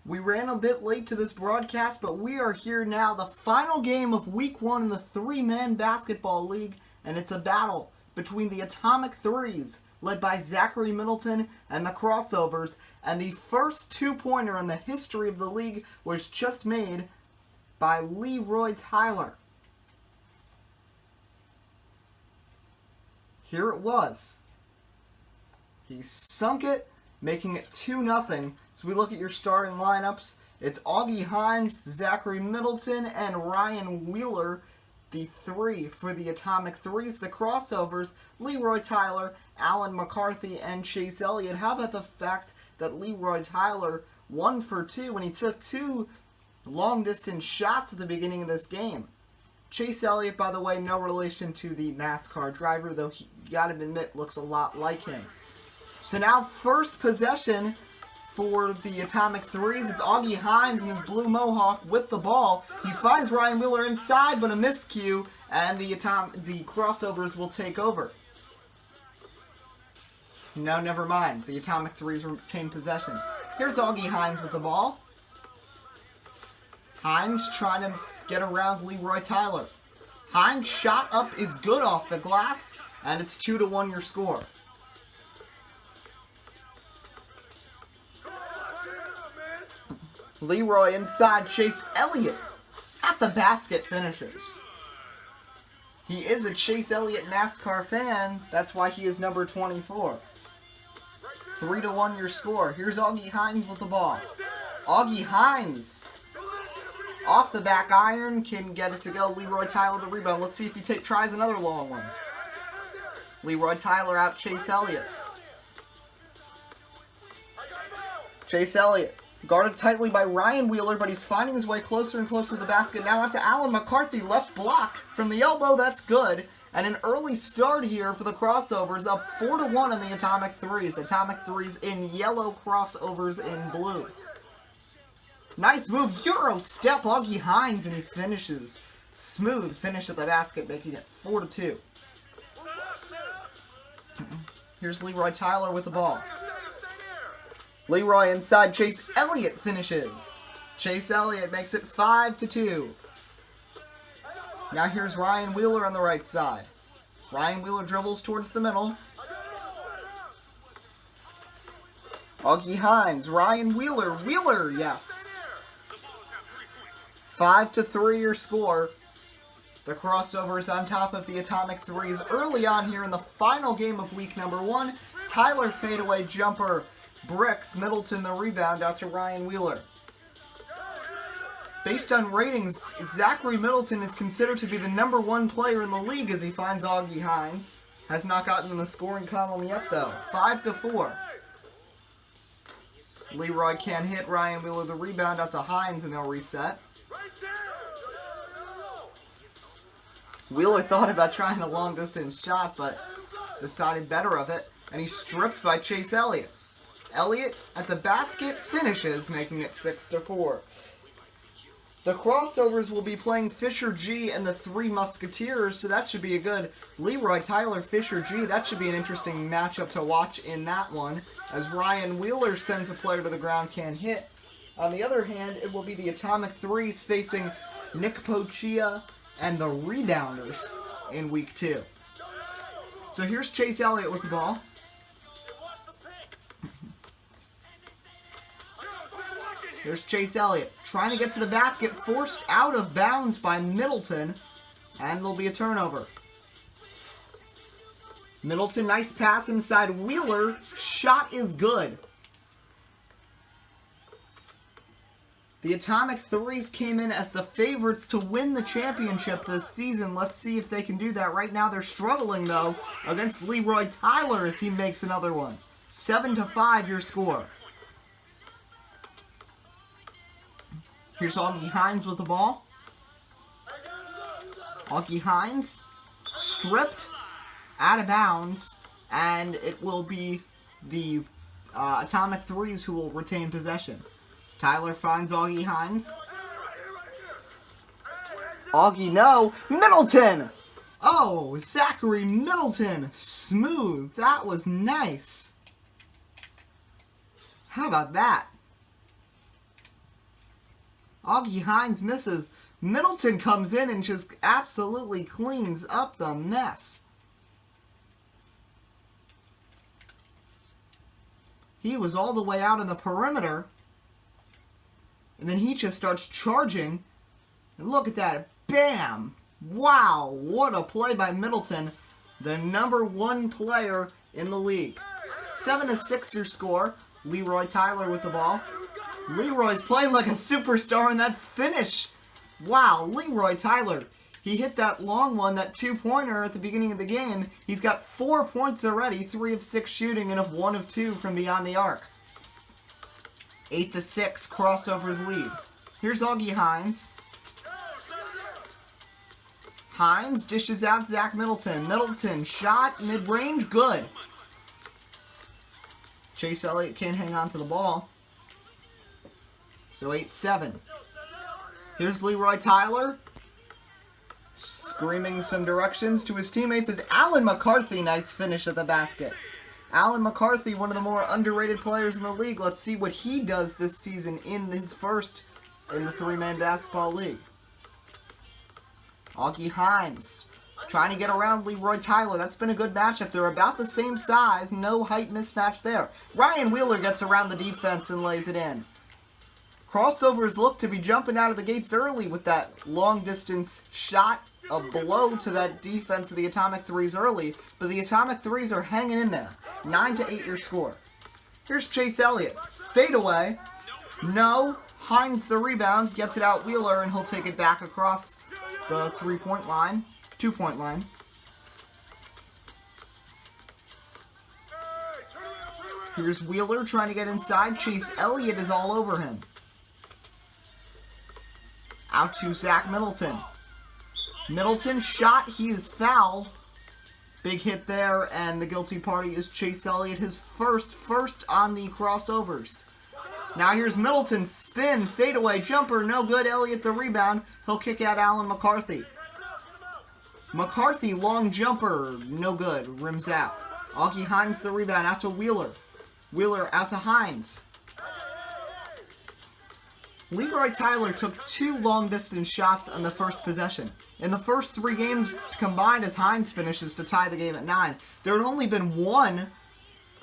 We ran a bit late to this broadcast, but we are here now. The final game of Week 1 in the three-man basketball league, and it's a battle between the Atomic Threes, led by Zachary Middleton, and the Crossovers, and the first two-pointer in the history of the league was just made by Leroy Tyler. Here it was. He sunk it, making it 2-0. So we look at your starting lineups. It's Augie Hines, Zachary Middleton, and Ryan Wheeler, the three for the Atomic Threes. The Crossovers, Leroy Tyler, Alan McCarthy, and Chase Elliott. How about the fact that Leroy Tyler 1 for 2 when he took two long-distance shots at the beginning of this game? Chase Elliott, by the way, no relation to the NASCAR driver, though he, you gotta admit, looks a lot like him. So now first possession for the Atomic Threes. It's Augie Hines and his blue mohawk with the ball. He finds Ryan Wheeler inside, but a miscue, and the Crossovers will take over. No, never mind. The Atomic Threes retain possession. Here's Augie Hines with the ball. Hines trying to get around Leroy Tyler. Hines' shot up is good off the glass, and it's 2-1 your score. Leroy inside, Chase Elliott at the basket finishes. He is a Chase Elliott NASCAR fan. That's why he is number 24. 3-1 your score. Here's Augie Hines with the ball. Augie Hines off the back iron can get it to go. Leroy Tyler the rebound. Let's see if he tries another long one. Leroy Tyler out Chase Elliott. Chase Elliott guarded tightly by Ryan Wheeler, but he's finding his way closer and closer to the basket. Now out to Alan McCarthy, left block from the elbow. That's good. And an early start here for the Crossovers, up 4-1 in the Atomic Threes. Atomic Threes in yellow, Crossovers in blue. Nice move, Euro step, Augie Hines, and he finishes. Smooth finish at the basket, making it 4-2. Here's Leroy Tyler with the ball. Leroy inside, Chase Elliott finishes. Chase Elliott makes it 5-2. Now here's Ryan Wheeler on the right side. Ryan Wheeler dribbles towards the middle. Augie Hines, Ryan Wheeler, Wheeler, yes. 5-3 your score. The Crossovers on top of the Atomic Threes early on here in the final game of week number 1. Tyler fadeaway jumper. Bricks, Middleton the rebound out to Ryan Wheeler. Based on ratings, Zachary Middleton is considered to be the number 1 player in the league as he finds Augie Hines. Has not gotten in the scoring column yet though. 5-4. Leroy can't hit. Ryan Wheeler the rebound out to Hines and they'll reset. Wheeler thought about trying a long distance shot but decided better of it. And he's stripped by Chase Elliott. Elliott at the basket finishes, making it 6-4. The Crossovers will be playing Fisher G and the Three Musketeers, so that should be a good Leroy Tyler, Fisher G. That should be an interesting matchup to watch in that one, as Ryan Wheeler sends a player to the ground, can't hit. On the other hand, it will be the Atomic Threes facing Nick Pochia and the Rebounders in Week 2. So here's Chase Elliott with the ball. Here's Chase Elliott trying to get to the basket, forced out of bounds by Middleton, and will be a turnover. Middleton, nice pass inside Wheeler. Shot is good. The Atomic Threes came in as the favorites to win the championship this season. Let's see if they can do that. Right now they're struggling, though, against Leroy Tyler as he makes another one. 7-5 your score. Here's Augie Hines with the ball. Augie Hines stripped out of bounds, and it will be the Atomic Threes who will retain possession. Tyler finds Augie Hines. Augie, no. Middleton! Oh, Zachary Middleton. Smooth. That was nice. How about that? Augie Hines misses. Middleton comes in and just absolutely cleans up the mess. He was all the way out in the perimeter. And then he just starts charging. And look at that. Bam! Wow, what a play by Middleton. The #1 player in the league. 7-6 your score. Leroy Tyler with the ball. Leroy's playing like a superstar in that finish. Wow, Leroy Tyler. He hit that long one, that 2-pointer at the beginning of the game. He's got 4 points already, 3 of 6 shooting and 1 of 2 from beyond the arc. 8-6, crossovers lead. Here's Augie Hines. Hines dishes out Zach Middleton. Middleton shot mid-range, good. Chase Elliott can't hang on to the ball. So 8-7. Here's Leroy Tyler. Screaming some directions to his teammates is Alan McCarthy. Nice finish at the basket. Alan McCarthy, one of the more underrated players in the league. Let's see what he does this season in his first in the 3-man basketball league. Augie Hines trying to get around Leroy Tyler. That's been a good matchup. They're about the same size. No height mismatch there. Ryan Wheeler gets around the defense and lays it in. Crossovers look to be jumping out of the gates early with that long distance shot, a blow to that defense of the Atomic Threes early, but the Atomic Threes are hanging in there. 9-8 your score. Here's Chase Elliott. Fade away. No. Hines the rebound, gets it out Wheeler, and he'll take it back across the 3-point line, 2-point line. Here's Wheeler trying to get inside. Chase Elliott is all over him. Out to Zach Middleton. Middleton shot, he is fouled. Big hit there, and the guilty party is Chase Elliott, his first on the crossovers. Now here's Middleton, spin, fadeaway jumper, no good. Elliott the rebound. He'll kick out Alan McCarthy. McCarthy, long jumper, no good, rims out. Augie Hines the rebound, out to Wheeler. Wheeler out to Hines. Leroy Tyler took 2 long-distance shots on the first possession. In the first 3 games combined as Hines finishes to tie the game at 9, there had only been 1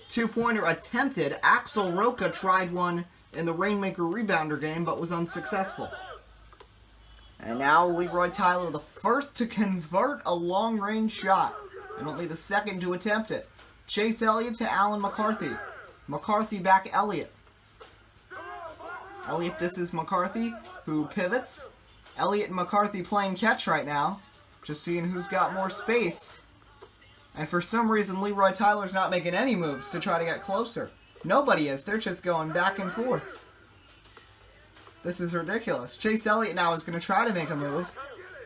2-pointer attempted. Axel Roca tried one in the Rainmaker Rebounder game, but was unsuccessful. And now Leroy Tyler, the first to convert a long-range shot, and only the second to attempt it. Chase Elliott to Alan McCarthy. McCarthy back Elliott. Elliott disses McCarthy, who pivots. Elliott and McCarthy playing catch right now, just seeing who's got more space. And for some reason, Leroy Tyler's not making any moves to try to get closer. Nobody is. They're just going back and forth. This is ridiculous. Chase Elliott now is going to try to make a move.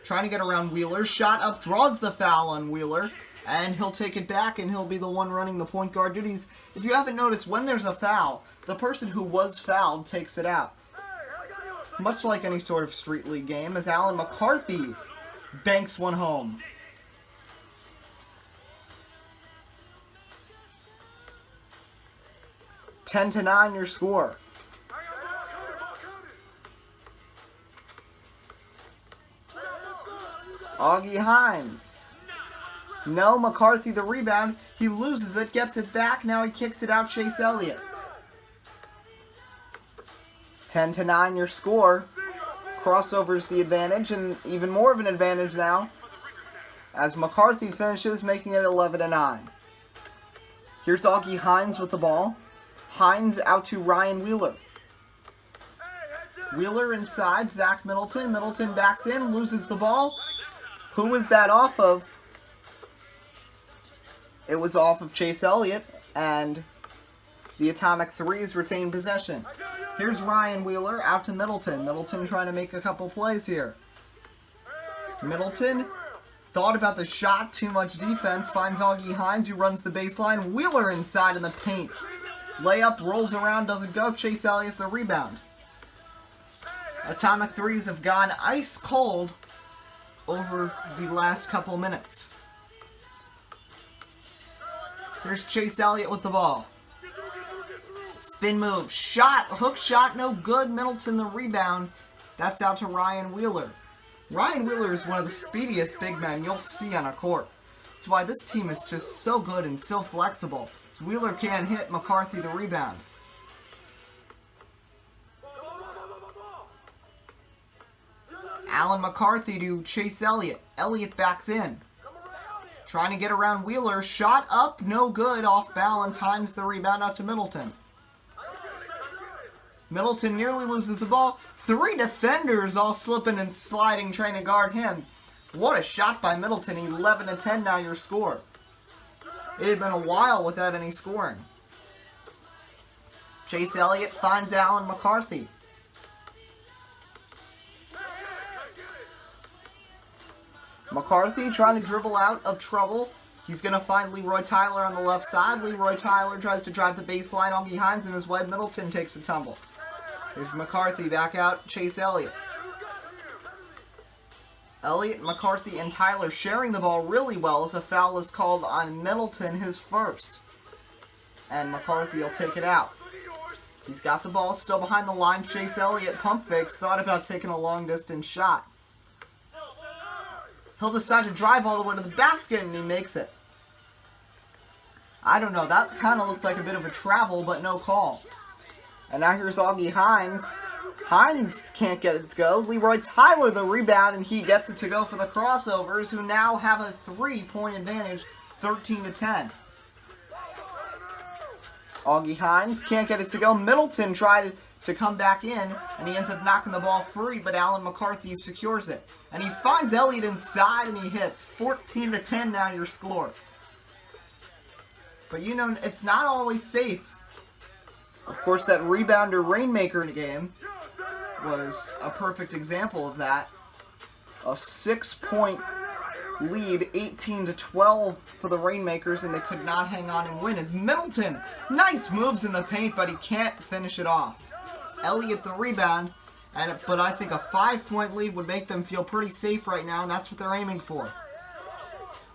Trying to get around Wheeler. Shot up, draws the foul on Wheeler. And he'll take it back, and he'll be the one running the point guard duties. If you haven't noticed, when there's a foul, the person who was fouled takes it out. Much like any sort of street league game, as Alan McCarthy banks one home. Ten to 9 your score. Augie Hines. No, McCarthy the rebound. He loses it, gets it back. Now he kicks it out, Chase Elliott. 10 to 9 your score. Crossover's the advantage, and even more of an advantage now, as McCarthy finishes, making it 11 to 9. Here's Augie Hines with the ball. Hines out to Ryan Wheeler. Wheeler inside, Zach Middleton. Middleton backs in, loses the ball. Who was that off of? It was off of Chase Elliott, and the Atomic Threes retain possession. Here's Ryan Wheeler out to Middleton. Middleton trying to make a couple plays here. Middleton thought about the shot, too much defense, finds Augie Hines, who runs the baseline. Wheeler inside in the paint. Layup, rolls around, doesn't go. Chase Elliott the rebound. Atomic Threes have gone ice cold over the last couple minutes. Here's Chase Elliott with the ball. Spin move, shot, hook shot, no good. Middleton the rebound. That's out to Ryan Wheeler. Ryan Wheeler is one of the speediest big men you'll see on a court. That's why this team is just so good and so flexible. So Wheeler can't hit McCarthy the rebound. Allen McCarthy to Chase Elliott. Elliott backs in. Trying to get around Wheeler. Shot up, no good. Off balance. Hines the rebound out to Middleton. Middleton nearly loses the ball. 3 defenders all slipping and sliding trying to guard him. What a shot by Middleton. 11-10 now your score. It had been a while without any scoring. Chase Elliott finds Allen McCarthy. McCarthy trying to dribble out of trouble. He's going to find Leroy Tyler on the left side. Leroy Tyler tries to drive the baseline. Augie Hines in his way. Middleton takes a tumble. There's McCarthy back out. Chase Elliott. Elliott, McCarthy, and Tyler sharing the ball really well as a foul is called on Middleton, his first. And McCarthy will take it out. He's got the ball still behind the line. Chase Elliott pump fakes. Thought about taking a long distance shot. He'll decide to drive all the way to the basket, and he makes it. I don't know. That kind of looked like a bit of a travel, but no call. And now here's Augie Hines. Hines can't get it to go. Leroy Tyler the rebound, and he gets it to go for the crossovers, who now have a 3-point advantage, 13-10. Augie Hines can't get it to go. Middleton tried to come back in, and he ends up knocking the ball free, but Allen McCarthy secures it. And he finds Elliott inside, and he hits. 14-10 now your score. But you know, it's not always safe. Of course, that rebounder rainmaker in the game was a perfect example of that. A 6-point lead, 18-12 for the Rainmakers, and they could not hang on and win. As Middleton, nice moves in the paint, but he can't finish it off. Elliott the rebound, but I think a 5-point lead would make them feel pretty safe right now, and that's what they're aiming for.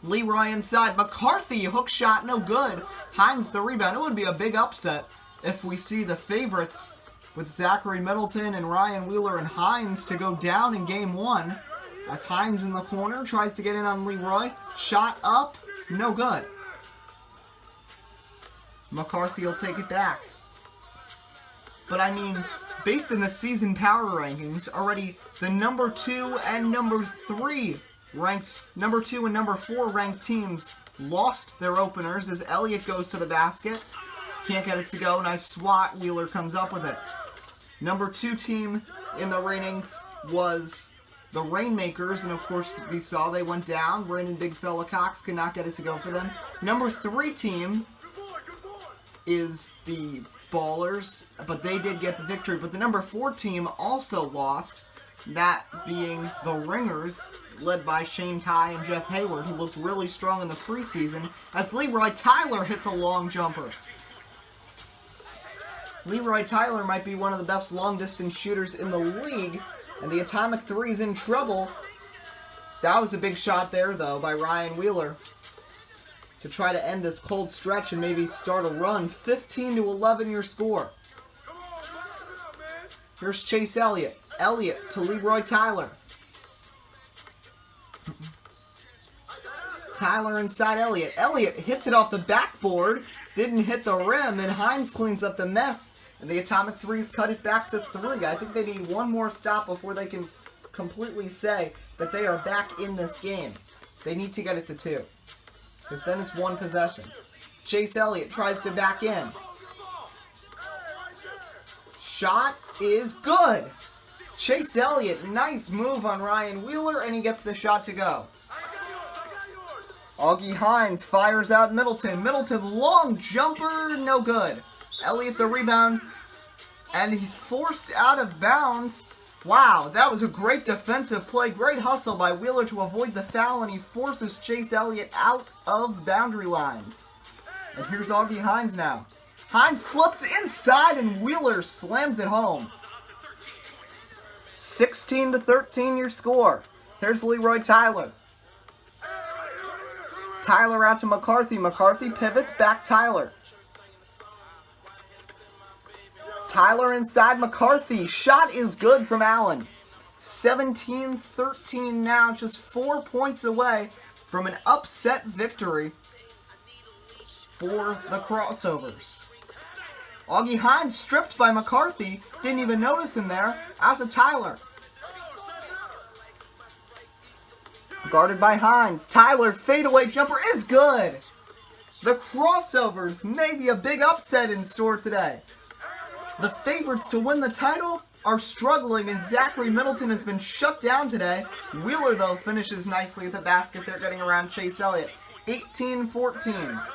Leroy inside. McCarthy, hook shot, no good. Hines the rebound. It would be a big upset if we see the favorites with Zachary Middleton and Ryan Wheeler and Hines to go down in game 1. As Hines in the corner tries to get in on Leroy. Shot up, no good. McCarthy will take it back. But I mean, based on the season power rankings, already the number 2 and number 3 ranked, number 2 and number 4 ranked teams lost their openers as Elliott goes to the basket. Can't get it to go. Nice swat. Wheeler comes up with it. Number 2 team in the ratings was the Rainmakers, and of course we saw they went down. Brandon Big Fella Cox could not get it to go for them. Number 3 team is the Ballers, but they did get the victory. But the number 4 team also lost, that being the Ringers, led by Shane Ty and Jeff Hayward, who looked really strong in the preseason, as Leroy Tyler hits a long jumper. Leroy Tyler might be one of the best long-distance shooters in the league, and the Atomic 3 is in trouble. That was a big shot there, though, by Ryan Wheeler to try to end this cold stretch and maybe start a run. 15-11 your score. Here's Chase Elliott. Elliott to Leroy Tyler. Tyler inside Elliott. Elliott hits it off the backboard. Didn't hit the rim, and Hines cleans up the mess. And the Atomic 3s cut it back to 3. I think they need one more stop before they can completely say that they are back in this game. They need to get it to 2. Because then it's one possession. Chase Elliott tries to back in. Shot is good. Chase Elliott, nice move on Ryan Wheeler, and he gets the shot to go. Augie Hines fires out Middleton. Middleton, long jumper, no good. Elliott the rebound, and he's forced out of bounds. Wow, that was a great defensive play. Great hustle by Wheeler to avoid the foul, and he forces Chase Elliott out of boundary lines. And here's Augie Hines now. Hines flips inside, and Wheeler slams it home. 16-13 your score. There's Leroy Tyler. Tyler out to McCarthy. McCarthy pivots back Tyler. Tyler inside McCarthy. Shot is good from Allen. 17-13 now, just 4 points away from an upset victory for the Crossovers. Augie Hines stripped by McCarthy. Didn't even notice him there. Out to Tyler. Guarded by Hines. Tyler, fadeaway jumper is good. The Crossovers may be a big upset in store today. The favorites to win the title are struggling, and Zachary Middleton has been shut down today. Wheeler, though, finishes nicely at the basket. They're getting around Chase Elliott. 18-14.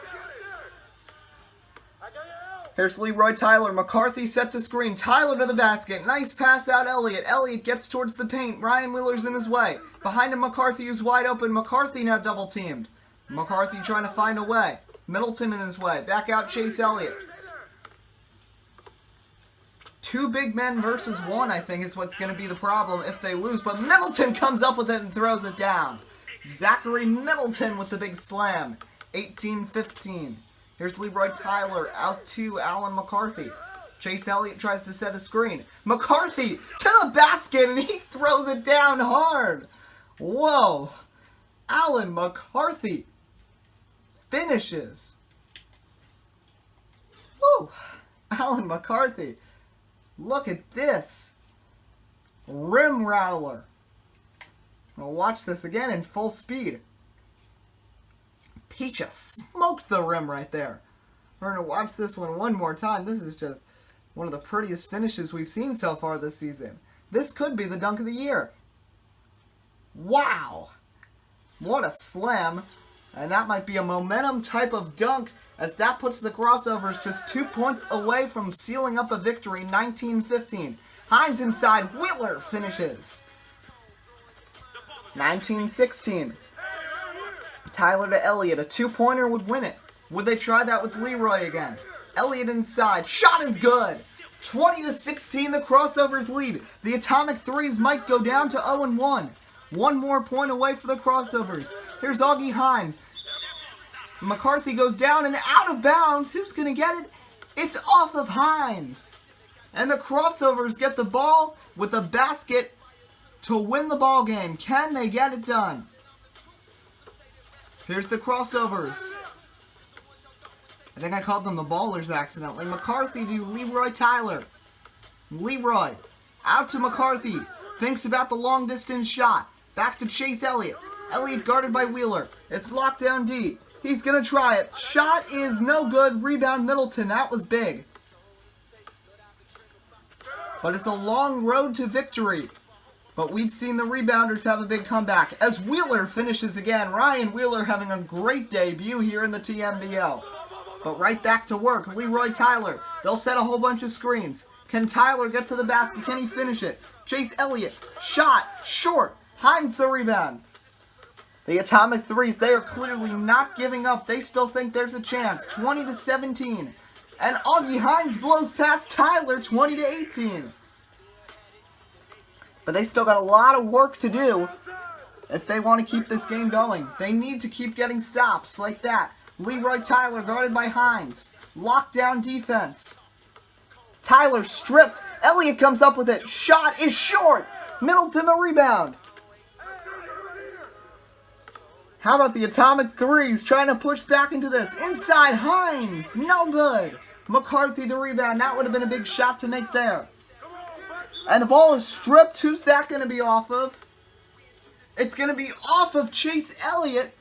Here's Leroy Tyler. McCarthy sets a screen. Tyler to the basket. Nice pass out Elliott. Elliott gets towards the paint. Ryan Wheeler's in his way. Behind him, McCarthy is wide open. McCarthy now double teamed. McCarthy trying to find a way. Middleton in his way. Back out Chase Elliott. 2 big men versus 1, I think, is what's going to be the problem if they lose. But Middleton comes up with it and throws it down. Zachary Middleton with the big slam. 18-15. Here's Leroy Tyler out to Alan McCarthy. Chase Elliott tries to set a screen. McCarthy to the basket, and he throws it down hard. Whoa. Alan McCarthy finishes. Woo. Alan McCarthy. Look at this. Rim rattler. We'll watch this again in full speed. He just smoked the rim right there. We're going to watch this one more time. This is just one of the prettiest finishes we've seen so far this season. This could be the dunk of the year. Wow. What a slam. And that might be a momentum type of dunk, as that puts the Crossovers just 2 points away from sealing up a victory, 19-15. Hines inside. Wheeler finishes. 19-16. Tyler to Elliott. A 2-pointer would win it. Would they try that with Leroy again? Elliott inside. Shot is good. 20-16, the Crossovers lead. The atomic threes might go down to 0-1. 1 more point away for the Crossovers. Here's Augie Hines. McCarthy goes down and out of bounds. Who's going to get it? It's off of Hines. And the Crossovers get the ball with a basket to win the ball game. Can they get it done? Here's the Crossovers. I think I called them the Ballers accidentally. McCarthy to Leroy Tyler. Leroy out to McCarthy. Thinks about the long distance shot. Back to Chase Elliott. Elliott guarded by Wheeler. It's lockdown D. He's going to try it. Shot is no good. Rebound Middleton. That was big. But it's a long road to victory. But we've seen the rebounders have a big comeback as Wheeler finishes again. Ryan Wheeler having a great debut here in the TMBL. But right back to work. Leroy Tyler. They'll set a whole bunch of screens. Can Tyler get to the basket? Can he finish it? Chase Elliott. Shot. Short. Hines the rebound. The atomic threes, they are clearly not giving up. They still think there's a chance. 20-17. And Augie Hines blows past Tyler. 20-18. But they still got a lot of work to do if they want to keep this game going. They need to keep getting stops like that. Leroy Tyler guarded by Hines. Lockdown defense. Tyler stripped. Elliott comes up with it. Shot is short. Middleton the rebound. How about the atomic threes trying to push back into this? Inside Hines. No good. McCarthy the rebound. That would have been a big shot to make there. And the ball is stripped. Who's that going to be off of? It's going to be off of Chase Elliott.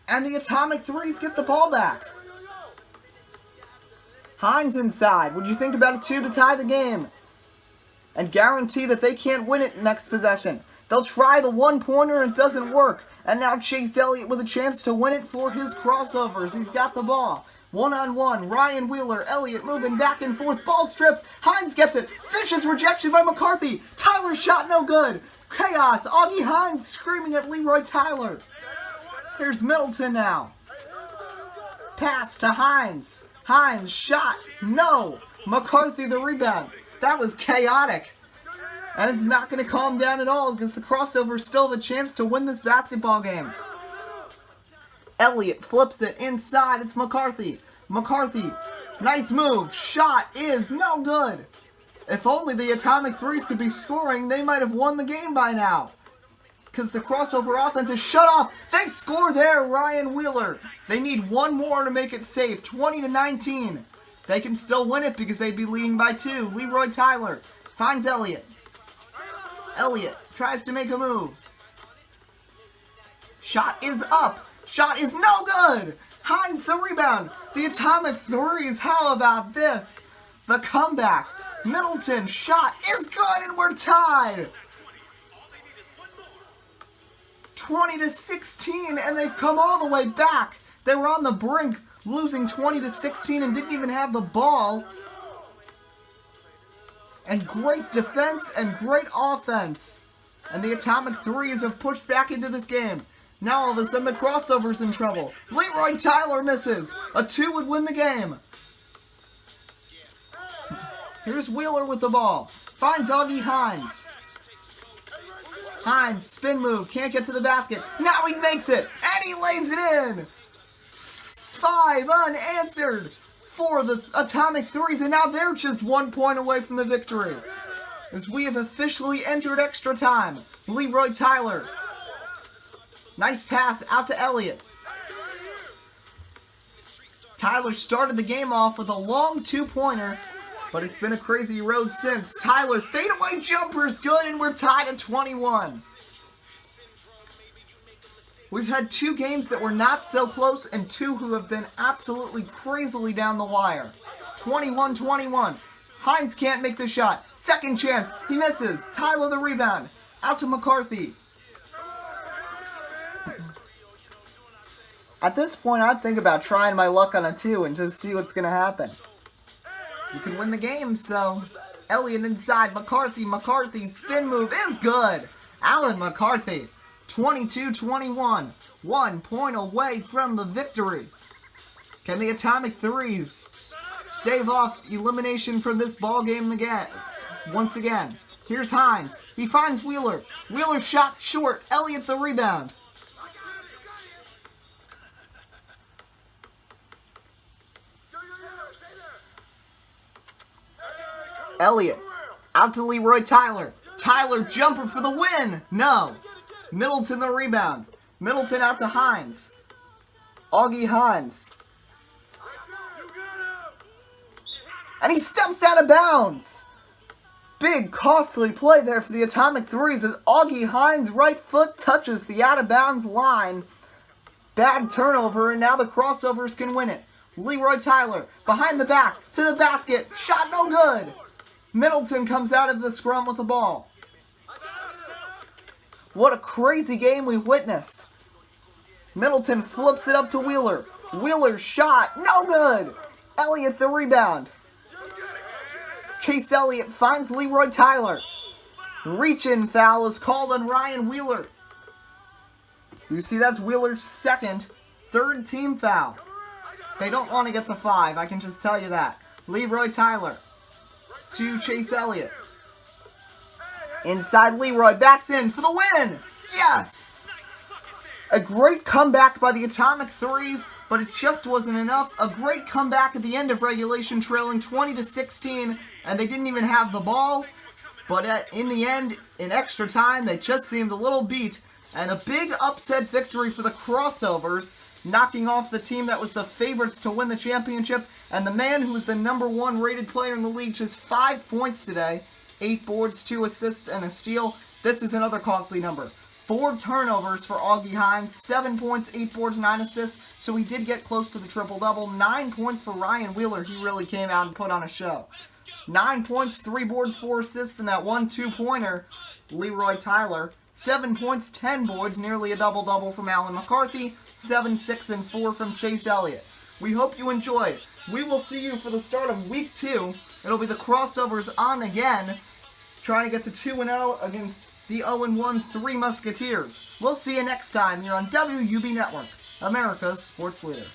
And the atomic threes get the ball back. Hines inside. Would you think about a 2 to tie the game? And guarantee that they can't win it next possession. They'll try the 1-pointer and it doesn't work. And now Chase Elliott with a chance to win it for his Crossovers. He's got the ball. 1-on-1. Ryan Wheeler. Elliott moving back and forth. Ball stripped. Hines gets it. Vicious rejection by McCarthy. Tyler's shot no good. Chaos. Augie Hines screaming at Leroy Tyler. Here's Middleton now. Pass to Hines. Hines shot. No. McCarthy the rebound. That was chaotic. And it's not going to calm down at all because the Crossovers still have a chance to win this basketball game. Elliott flips it inside. It's McCarthy. McCarthy. Nice move. Shot is no good. If only the Atomic Threes could be scoring, they might have won the game by now. Because the crossover offense is shut off. They score there, Ryan Wheeler. They need one more to make it safe. 20-19. They can still win it because they'd be leading by 2. Leroy Tyler finds Elliott. Elliott tries to make a move. Shot is up. Shot is no good. Hines the rebound. The Atomic Threes. How about this? The comeback. Middleton shot is good and we're tied. 20-16 and they've come all the way back. They were on the brink, losing 20-16 and didn't even have the ball. And great defense and great offense. And the Atomic Threes have pushed back into this game. Now all of a sudden the crossover's in trouble. Leroy Tyler misses. A 2 would win the game. Here's Wheeler with the ball. Finds Augie Hines. Hines, spin move, can't get to the basket. Now he makes it, and he lays it in. 5 unanswered for the Atomic Threes, and now they're just 1 point away from the victory. As we have officially entered extra time. Leroy Tyler. Nice pass out to Elliott. Tyler started the game off with a long 2-pointer, but it's been a crazy road since. Tyler, fadeaway jumper's good, and we're tied at 21. We've had 2 games that were not so close, and 2 who have been absolutely crazily down the wire. 21-21. Hines can't make the shot. Second chance. He misses. Tyler the rebound. Out to McCarthy. At this point, I'd think about trying my luck on a 2 and just see what's going to happen. You can win the game, so Elliott inside, McCarthy's spin move is good. Allen McCarthy, 22-21, 1 point away from the victory. Can the Atomic Threes stave off elimination from this ball game again? Once again, here's Hines. He finds Wheeler. Wheeler shot short. Elliott the rebound. Elliott, out to Leroy Tyler. Tyler jumper for the win. No. Middleton the rebound. Middleton out to Hines. Augie Hines. And he steps out of bounds. Big, costly play there for the Atomic Threes as Augie Hines' right foot touches the out-of-bounds line. Bad turnover, and now the crossovers can win it. Leroy Tyler, behind the back, to the basket. Shot no good. Middleton comes out of the scrum with the ball. What a crazy game we've witnessed. Middleton flips it up to Wheeler. Wheeler's shot, no good. Elliott the rebound. Chase Elliott finds Leroy Tyler. Reach-in foul is called on Ryan Wheeler. You see, that's Wheeler's third team foul. They don't want to get to 5, I can just tell you that. Leroy Tyler to Chase Elliott. Inside Leroy, backs in for the win! Yes! A great comeback by the Atomic Threes, but it just wasn't enough. A great comeback at the end of regulation, trailing 20-16, and they didn't even have the ball. But in the end, in extra time, they just seemed a little beat. And a big upset victory for the crossovers, knocking off the team that was the favorites to win the championship. And the man who was the #1 rated player in the league, just 5 points today. 8 boards, 2 assists, and a steal. This is another costly number. 4 turnovers for Augie Hines, 7 points, 8 boards, 9 assists. So he did get close to the triple-double. 9 points for Ryan Wheeler. He really came out and put on a show. 9 points, 3 boards, 4 assists, and that 1 2-pointer, Leroy Tyler. 7 points, 10 boards, nearly a double-double from Allen McCarthy. 7, 6, and 4 from Chase Elliott. We hope you enjoyed. We will see you for the start of Week 2. It'll be the crossovers on again, trying to get to 2-0 against the 0-1 Three Musketeers. We'll see you next time here on WUB Network, America's sports leader.